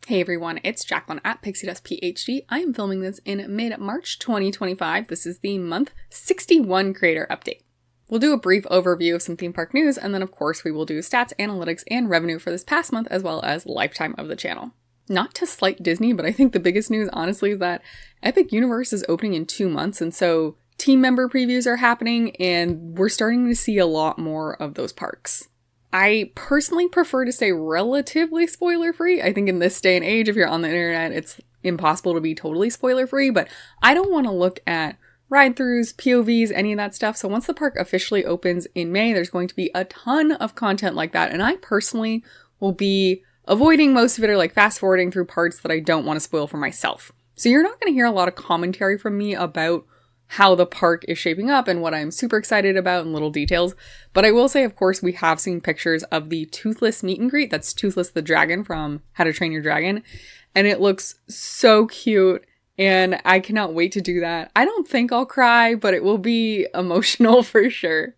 Hey everyone, it's Jacqueline at Pixie Dust PhD. I am filming this in mid-March 2025. This is the month 61 creator update. We'll do a brief overview of some theme park news, and then of course we will do stats, analytics, and revenue for this past month, as well as lifetime of the channel. Not to slight Disney, but I think the biggest news honestly is that Epic Universe is opening in 2 months, and so team member previews are happening, and we're starting to see a lot more of those parks. I personally prefer to stay relatively spoiler-free. I think in this day and age, if you're on the internet, it's impossible to be totally spoiler-free, but I don't want to look at ride-throughs, POVs, any of that stuff. So once the park officially opens in May, there's going to be a ton of content like that, and I personally will be avoiding most of it or like fast-forwarding through parts that I don't want to spoil for myself. So you're not going to hear a lot of commentary from me about how the park is shaping up and what I'm super excited about and little details. But I will say, of course, we have seen pictures of the Toothless meet and greet. That's Toothless the dragon from How to Train Your Dragon. And it looks so cute. And I cannot wait to do that. I don't think I'll cry, but it will be emotional for sure.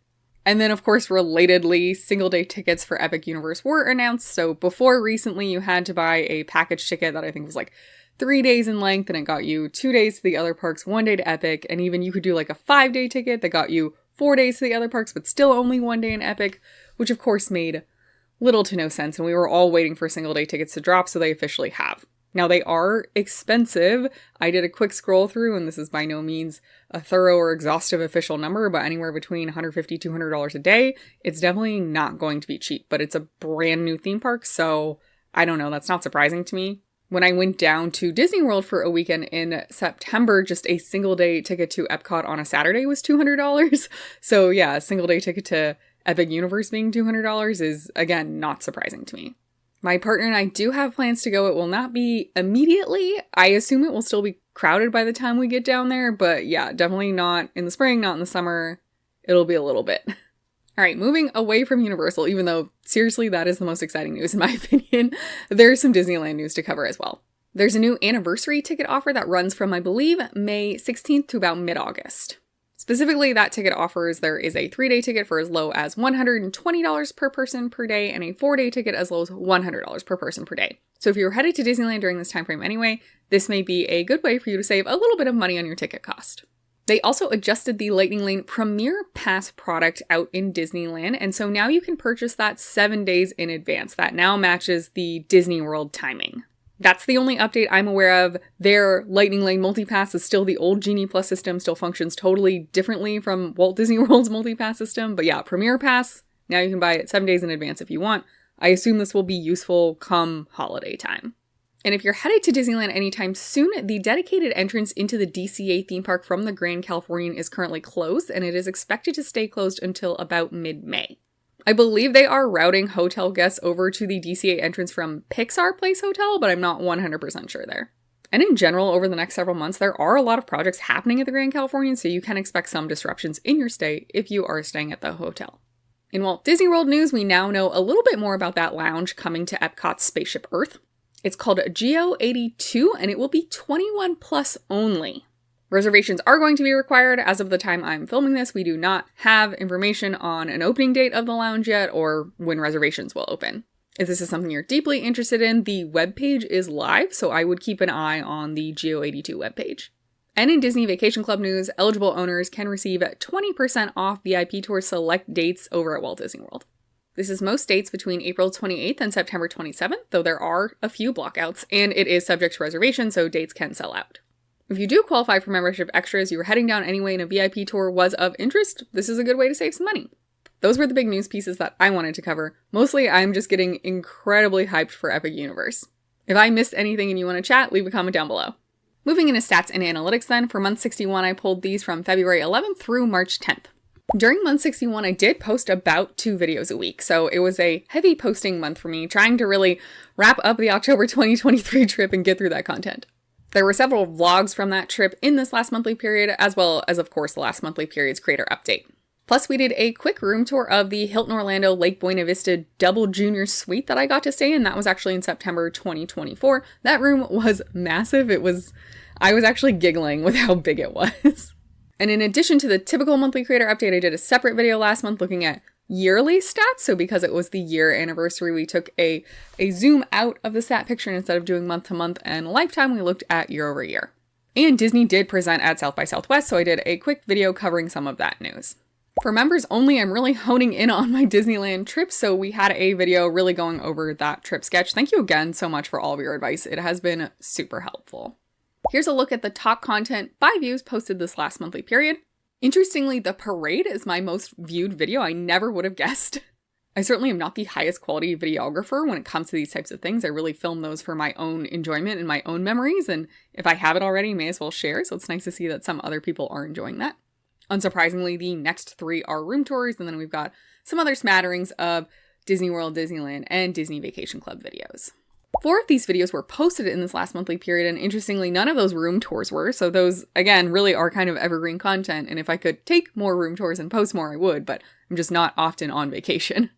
And then, of course, relatedly, single day tickets for Epic Universe were announced. So before recently, you had to buy a package ticket that I think was like 3 days in length, and it got you 2 days to the other parks, 1 day to Epic, and even you could do like a 5-day ticket that got you 4 days to the other parks, but still only 1 day in Epic, which of course made little to no sense, and we were all waiting for single day tickets to drop, so they officially have. Now they are expensive. I did a quick scroll through, and this is by no means a thorough or exhaustive official number, but anywhere between $150 to $200 a day. It's definitely not going to be cheap, but it's a brand new theme park, so I don't know, that's not surprising to me. When I went down to Disney World for a weekend in September, just a single day ticket to EPCOT on a Saturday was $200. So yeah, a single day ticket to Epic Universe being $200 is, again, not surprising to me. My partner and I do have plans to go. It will not be immediately. I assume it will still be crowded by the time we get down there, but yeah, definitely not in the spring, not in the summer. It'll be a little bit. All right, moving away from Universal, even though seriously that is the most exciting news in my opinion, there's some Disneyland news to cover as well. There's a new anniversary ticket offer that runs from, I believe, May 16th to about mid-August. Specifically, that ticket offers there is a 3-day ticket for as low as $120 per person per day and a 4-day ticket as low as $100 per person per day. So if you're headed to Disneyland during this time frame anyway, this may be a good way for you to save a little bit of money on your ticket cost. They also adjusted the Lightning Lane Premier Pass product out in Disneyland, and so now you can purchase that 7 days in advance. That now matches the Disney World timing. That's the only update I'm aware of. Their Lightning Lane Multipass is still the old Genie Plus system, still functions totally differently from Walt Disney World's Multipass system, but yeah, Premier Pass, now you can buy it 7 days in advance if you want. I assume this will be useful come holiday time. And if you're headed to Disneyland anytime soon, the dedicated entrance into the DCA theme park from the Grand Californian is currently closed, and it is expected to stay closed until about mid-May. I believe they are routing hotel guests over to the DCA entrance from Pixar Place Hotel, but I'm not 100% sure there. And in general, over the next several months, there are a lot of projects happening at the Grand Californian, so you can expect some disruptions in your stay if you are staying at the hotel. In Walt Disney World news, we now know a little bit more about that lounge coming to Epcot's Spaceship Earth. It's called Geo 82, and it will be 21 plus only. Reservations are going to be required. As of the time I'm filming this, we do not have information on an opening date of the lounge yet or when reservations will open. If this is something you're deeply interested in, the webpage is live, so I would keep an eye on the Geo 82 webpage. And in Disney Vacation Club news, eligible owners can receive 20% off VIP tour select dates over at Walt Disney World. This is most dates between April 28th and September 27th, though there are a few blockouts, and it is subject to reservation, so dates can sell out. If you do qualify for membership extras, you were heading down anyway and a VIP tour was of interest, this is a good way to save some money. Those were the big news pieces that I wanted to cover. Mostly, I'm just getting incredibly hyped for Epic Universe. If I missed anything and you want to chat, leave a comment down below. Moving into stats and analytics then, for month 61, I pulled these from February 11th through March 10th. During month 61, I did post about 2 videos a week, so it was a heavy posting month for me, trying to really wrap up the October 2023 trip and get through that content. There were several vlogs from that trip in this last monthly period, as well as, of course, the last monthly period's creator update. Plus, we did a quick room tour of the Hilton Orlando Lake Buena Vista Double Junior Suite that I got to stay in. That was actually in September 2024. That room was massive. I was actually giggling with how big it was. And in addition to the typical monthly creator update, I did a separate video last month looking at yearly stats. So because it was the year anniversary, we took a zoom out of the stat picture, and instead of doing month to month and lifetime, we looked at year over year. And Disney did present at South by Southwest, so I did a quick video covering some of that news. For members only, I'm really honing in on my Disneyland trip, so we had a video really going over that trip sketch. Thank you again so much for all of your advice. It has been super helpful. Here's a look at the top content by views posted this last monthly period. Interestingly, the parade is my most viewed video. I never would have guessed. I certainly am not the highest quality videographer when it comes to these types of things. I really film those for my own enjoyment and my own memories, and if I have it already, may as well share, so it's nice to see that some other people are enjoying that. Unsurprisingly, the next 3 are room tours, and then we've got some other smatterings of Disney World, Disneyland, and Disney Vacation Club videos. 4 of these videos were posted in this last monthly period, and interestingly, none of those room tours were, so those, again, really are kind of evergreen content, and if I could take more room tours and post more, I would, but I'm just not often on vacation.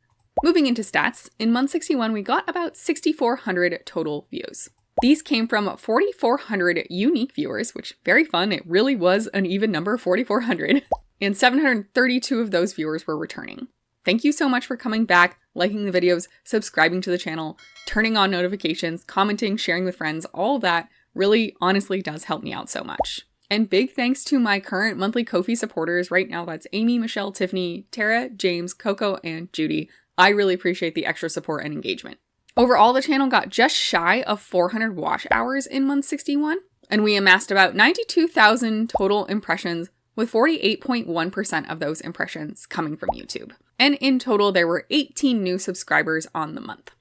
Moving into stats, in month 61, we got about 6,400 total views. These came from 4,400 unique viewers, which very fun. It really was an even number, 4,400. And 732 of those viewers were returning. Thank you so much for coming back, liking the videos, subscribing to the channel, turning on notifications, commenting, sharing with friends. All that really honestly does help me out so much. And big thanks to my current monthly Ko-fi supporters. Right now, that's Amy, Michelle, Tiffany, Tara, James, Coco, and Judy. I really appreciate the extra support and engagement. Overall, the channel got just shy of 400 watch hours in month 61, and we amassed about 92,000 total impressions, with 48.1% of those impressions coming from YouTube. And in total, there were 18 new subscribers on the month.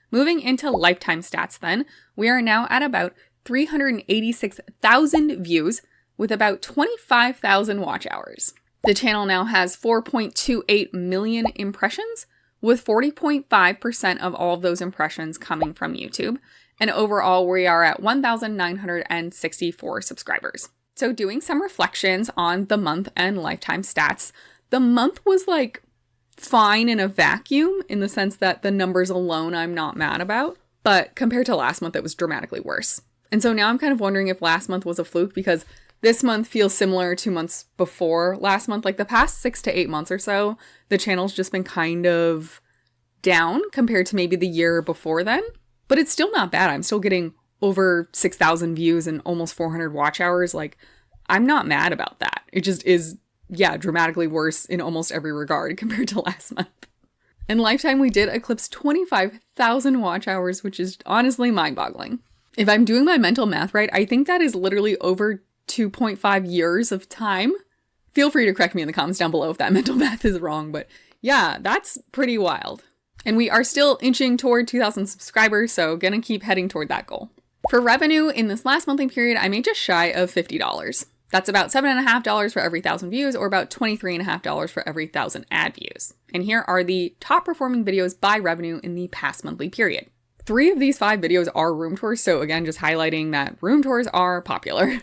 Moving into lifetime stats then, we are now at about 386,000 views, with about 25,000 watch hours. The channel now has 4.28 million impressions, with 40.5% of all of those impressions coming from YouTube. And overall, we are at 1,964 subscribers. So doing some reflections on the month and lifetime stats, the month was like fine in a vacuum in the sense that the numbers alone I'm not mad about, but compared to last month, it was dramatically worse. And so now I'm kind of wondering if last month was a fluke, because this month feels similar to months before last month. Like the past 6 to 8 months or so, the channel's just been kind of down compared to maybe the year before then. But it's still not bad. I'm still getting over 6,000 views and almost 400 watch hours. Like, I'm not mad about that. It just is, yeah, dramatically worse in almost every regard compared to last month. In lifetime, we did eclipse 25,000 watch hours, which is honestly mind-boggling. If I'm doing my mental math right, I think that is literally over 2.5 years of time. Feel free to correct me in the comments down below if that mental math is wrong, but yeah, that's pretty wild. And we are still inching toward 2,000 subscribers, so gonna keep heading toward that goal. For revenue, in this last monthly period, I made just shy of $50. That's about $7.50 for every 1,000 views, or about $23.50 for every 1,000 ad views. And here are the top performing videos by revenue in the past monthly period. 3 of these 5 videos are room tours, so again, just highlighting that room tours are popular.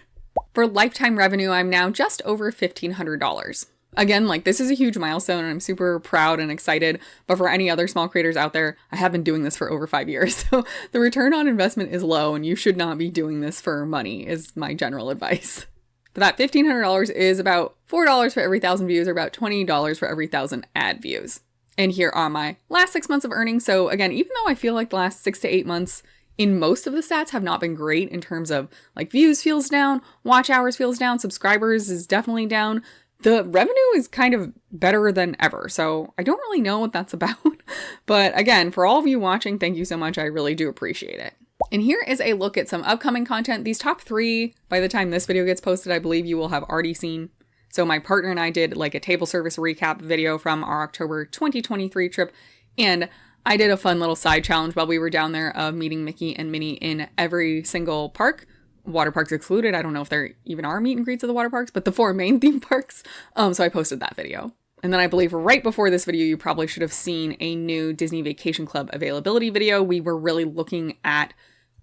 For lifetime revenue, I'm now just over $1,500. Again, like, this is a huge milestone and I'm super proud and excited, but for any other small creators out there, I have been doing this for over 5 years, so the return on investment is low and you should not be doing this for money, is my general advice. But that $1,500 is about $4 for every 1,000 views, or about $20 for every 1,000 ad views. And here are my last 6 months of earnings. So again, even though I feel like the last 6 to 8 months in most of the stats have not been great in terms of like views feels down, watch hours feels down, subscribers is definitely down, the revenue is kind of better than ever. So I don't really know what that's about. But again, for all of you watching, thank you so much. I really do appreciate it. And here is a look at some upcoming content. These top 3, by the time this video gets posted, I believe you will have already seen. So my partner and I did like a table service recap video from our October 2023 trip. And I did a fun little side challenge while we were down there of meeting Mickey and Minnie in every single park. Water parks excluded. I don't know if there even are meet and greets at the water parks, but the 4 main theme parks. So I posted that video. And then I believe right before this video, you probably should have seen a new Disney Vacation Club availability video. We were really looking at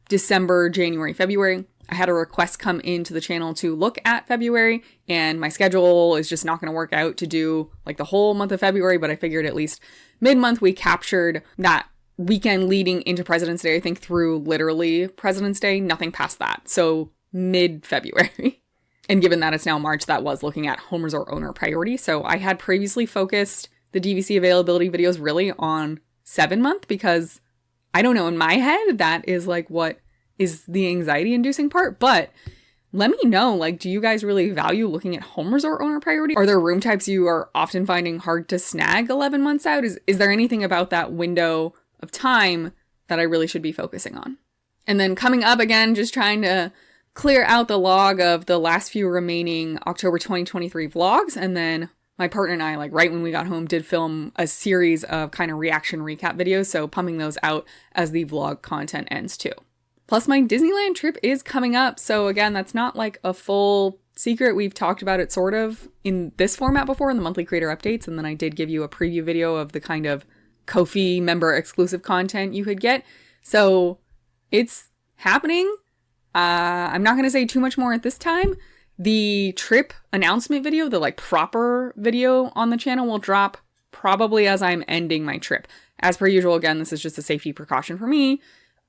December, January, February. I had a request come into the channel to look at February, and my schedule is just not going to work out to do like the whole month of February, but I figured at least mid-month we captured that weekend leading into President's Day, I think through literally President's Day, nothing past that. So mid-February. And given that it's now March, that was looking at home resort owner priority. So I had previously focused the DVC availability videos really on 7-month, because I don't know, in my head, that is like what is the anxiety inducing part. But let me know, like, do you guys really value looking at home resort owner priority? Are there room types you are often finding hard to snag 11 months out? Is there anything about that window of time that I really should be focusing on? And then coming up again, just trying to clear out the log of the last few remaining October 2023 vlogs. And then my partner and I, like right when we got home, did film a series of kind of reaction recap videos. So pumping those out as the vlog content ends too. Plus my Disneyland trip is coming up. So again, that's not like a full secret. We've talked about it sort of in this format before in the monthly creator updates. And then I did give you a preview video of the kind of Ko-fi member exclusive content you could get. So it's happening. I'm not going to say too much more at this time. The trip announcement video, the like proper video on the channel, will drop probably as I'm ending my trip. As per usual, again, this is just a safety precaution for me.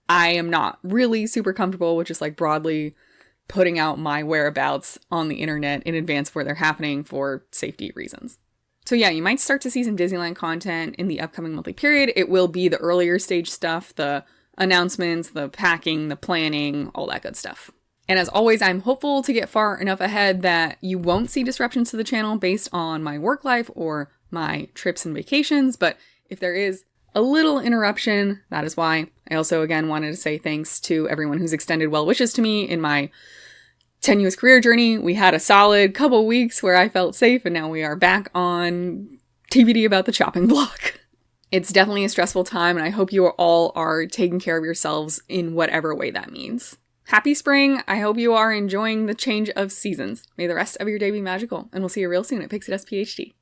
I am not really super comfortable with just like broadly putting out my whereabouts on the internet in advance of where they're happening for safety reasons. So yeah, you might start to see some Disneyland content in the upcoming monthly period. It will be the earlier stage stuff, the announcements, the packing, the planning, all that good stuff. And as always, I'm hopeful to get far enough ahead that you won't see disruptions to the channel based on my work life or my trips and vacations. But if there is a little interruption, that is why. I also, again, wanted to say thanks to everyone who's extended well wishes to me in my tenuous career journey. We had a solid couple weeks where I felt safe, and now we are back on TBD about the chopping block. It's definitely a stressful time, and I hope you all are taking care of yourselves in whatever way that means. Happy spring! I hope you are enjoying the change of seasons. May the rest of your day be magical, and we'll see you real soon at Pixie Dust PhD.